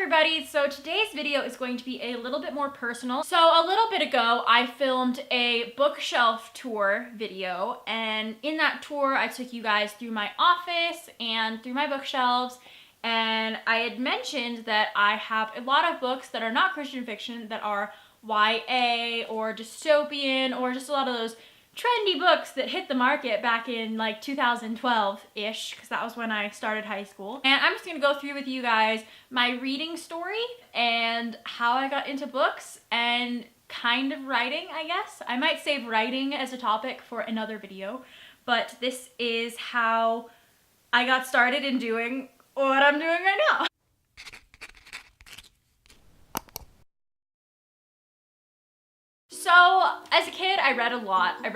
everybody, so today's video is going to be a little bit more personal. So a little bit ago, I filmed a bookshelf tour video, and in that tour, I took you guys through my office and through my bookshelves, and I had mentioned that I have a lot of books that are not Christian fiction, that are YA or dystopian or just a lot of those trendy books that hit the market back in like 2012-ish, because that was when I started high school. And I'm just gonna go through with you guys my reading story and how I got into books and kind of writing, I guess. I might save writing as a topic for another video, but this is how I got started in doing what I'm doing right now. So, as a kid, I read a lot. And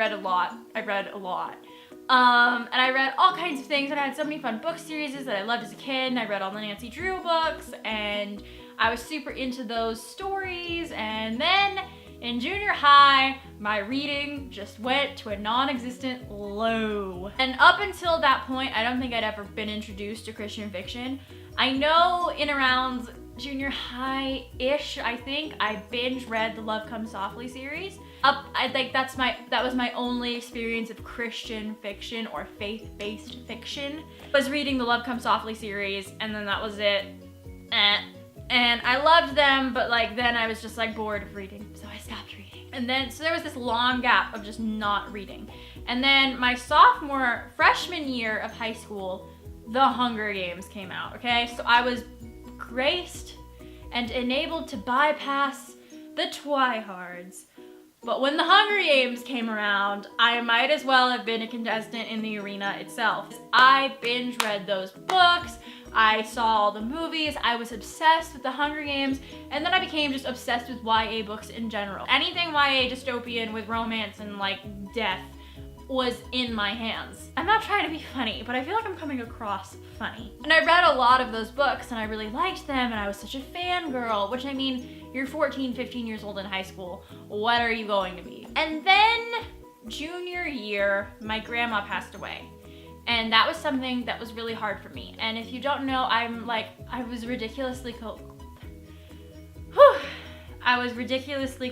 I read all kinds of things, and I had so many fun book series that I loved as a kid, and I read all the Nancy Drew books, and I was super into those stories, and then in junior high, my reading just went to a non-existent low. And up until that point, I don't think I'd ever been introduced to Christian fiction. I know in around junior high-ish, I think, I binge read the Love Comes Softly series. I think that was my only experience of Christian fiction or faith-based fiction, was reading the Love Comes Softly series, and then that was it. And I loved them, but like then I was just like bored of reading, so I stopped reading. And then, so there was this long gap of just not reading. And then my freshman year of high school, The Hunger Games came out, okay? So I was graced and enabled to bypass the tryhards. But when the Hunger Games came around, I might as well have been a contestant in the arena itself. I binge read those books, I saw all the movies, I was obsessed with the Hunger Games, and then I became just obsessed with YA books in general. Anything YA dystopian with romance and like death was in my hands. I'm not trying to be funny, but I feel like I'm coming across funny. And I read a lot of those books and I really liked them, and I was such a fangirl, which I mean, you're 14, 15 years old in high school. What are you going to be? And then junior year, my grandma passed away. And that was something that was really hard for me. And if you don't know, I was ridiculously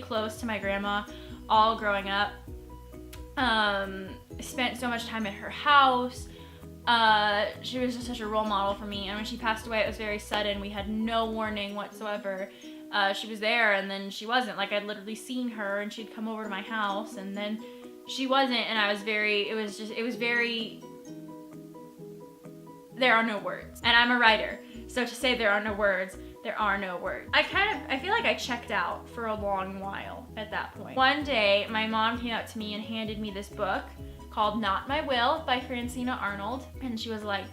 close to my grandma all growing up. I spent so much time at her house. She was just such a role model for me, and when she passed away, it was very sudden. We had no warning whatsoever. She was there, and then she wasn't. Like, I'd literally seen her, and she'd come over to my house, and then she wasn't, and there are no words. And I'm a writer, so to say there are no words, there are no words. I feel like I checked out for a long while at that point. One day, my mom came up to me and handed me this book called Not My Will by Francina Arnold. And she was like,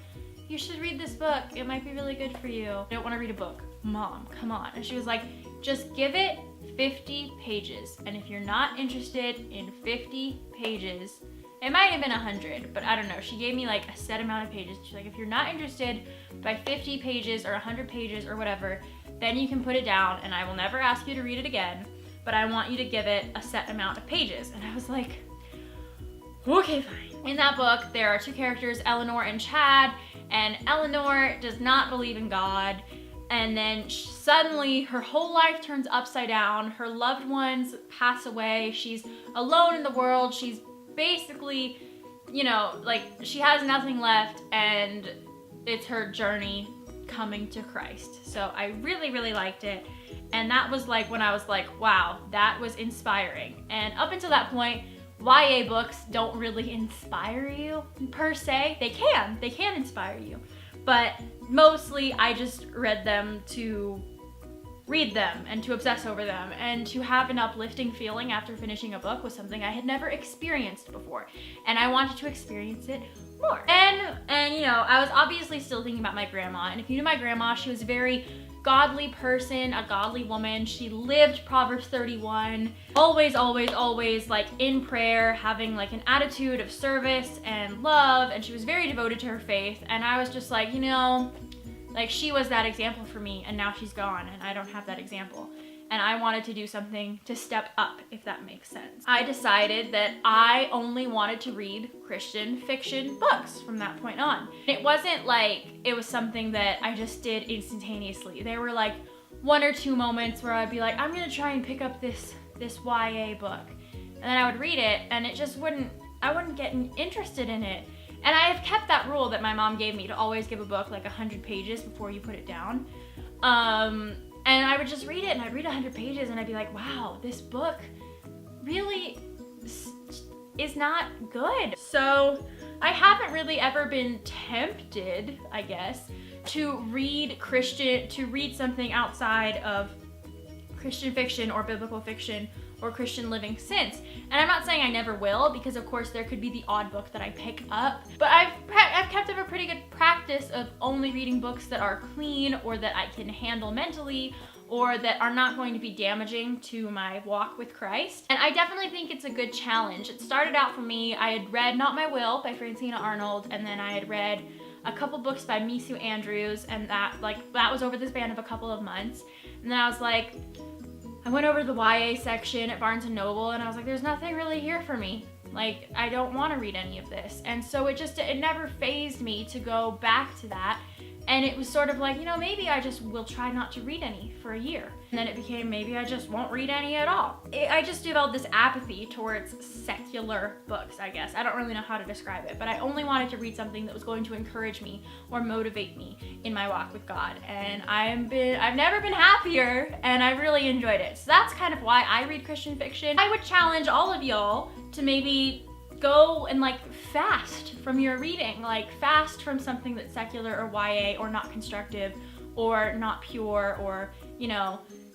you should read this book. It might be really good for you. I don't want to read a book. Mom, come on. And she was like, just give it 50 pages. And if you're not interested in 50 pages, it might have been 100, but I don't know. She gave me like a set amount of pages. She's like, if you're not interested by 50 pages or 100 pages or whatever, then you can put it down and I will never ask you to read it again, but I want you to give it a set amount of pages. And I was like, okay, fine. In that book, there are two characters, Eleanor and Chad, and Eleanor does not believe in God. And then suddenly her whole life turns upside down. Her loved ones pass away. She's alone in the world. She's basically, you know, like, she has nothing left, and it's her journey coming to Christ. So I really, really liked it. And that was like when I was like, wow, that was inspiring. And up until that point, YA books don't really inspire you per se. They can inspire you. But mostly I just read them to read them and to obsess over them, and to have an uplifting feeling after finishing a book was something I had never experienced before, and I wanted to experience it more. And you know, I was obviously still thinking about my grandma, and if you knew my grandma, she was a very godly person, a godly woman. She lived Proverbs 31, always like in prayer, having like an attitude of service and love, and she was very devoted to her faith. And I was just like, you know, like, she was that example for me, and now she's gone and I don't have that example. and I wanted to do something to step up, if that makes sense. I decided that I only wanted to read Christian fiction books from that point on. It wasn't like it was something that I just did instantaneously. There were like 1 or 2 moments where I'd be like, I'm gonna try and pick up this YA book. And then I would read it and it just I wouldn't get interested in it. And I have kept that rule that my mom gave me to always give a book like 100 pages before you put it down. And I would just read it, and I'd read 100 pages and I'd be like, wow, this book really is not good. So I haven't really ever been tempted, I guess, to read something outside of Christian fiction or biblical fiction or Christian living since. And I'm not saying I never will, because of course there could be the odd book that I pick up, but I've kept up a pretty good practice of only reading books that are clean or that I can handle mentally or that are not going to be damaging to my walk with Christ. And I definitely think it's a good challenge. It started out for me, I had read Not My Will by Francina Arnold, and then I had read a couple books by Misu Andrews, and that was over the span of a couple of months. And then I was like, I went over to the YA section at Barnes & Noble and I was like, there's nothing really here for me. Like, I don't want to read any of this. And so it never fazed me to go back to that. And it was sort of like, maybe I just will try not to read any for a year. And then it became, maybe I just won't read any at all. I just developed this apathy towards secular books, I guess. I don't really know how to describe it, but I only wanted to read something that was going to encourage me or motivate me in my walk with God. And I've never been happier, and I really enjoyed it. So that's kind of why I read Christian fiction. I would challenge all of y'all to maybe go and fast from your reading, fast from something that's secular or YA or not constructive or not pure, or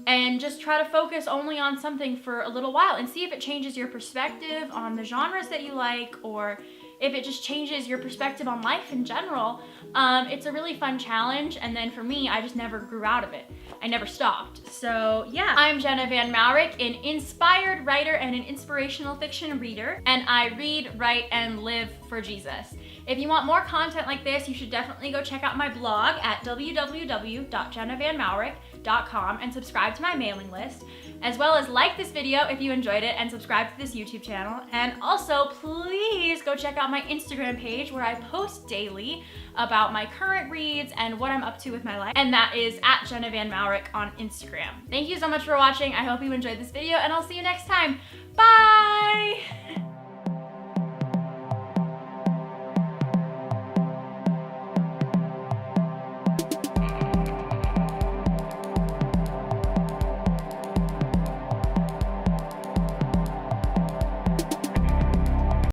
and just try to focus only on something for a little while and see if it changes your perspective on the genres that you like, or if it just changes your perspective on life in general. It's a really fun challenge, and then for me, I just never grew out of it. I never stopped. So yeah, I'm Jenna Van Mourik, an inspired writer and an inspirational fiction reader, and I read, write, and live for Jesus. If you want more content like this, you should definitely go check out my blog at www.jennavanmourik.com and subscribe to my mailing list, as well as like this video if you enjoyed it and subscribe to this YouTube channel. And also, please go check out my Instagram page where I post daily about my current reads and what I'm up to with my life, and that is at Jenna Van Mourik on Instagram. Thank you so much for watching. I hope you enjoyed this video, and I'll see you next time. Bye!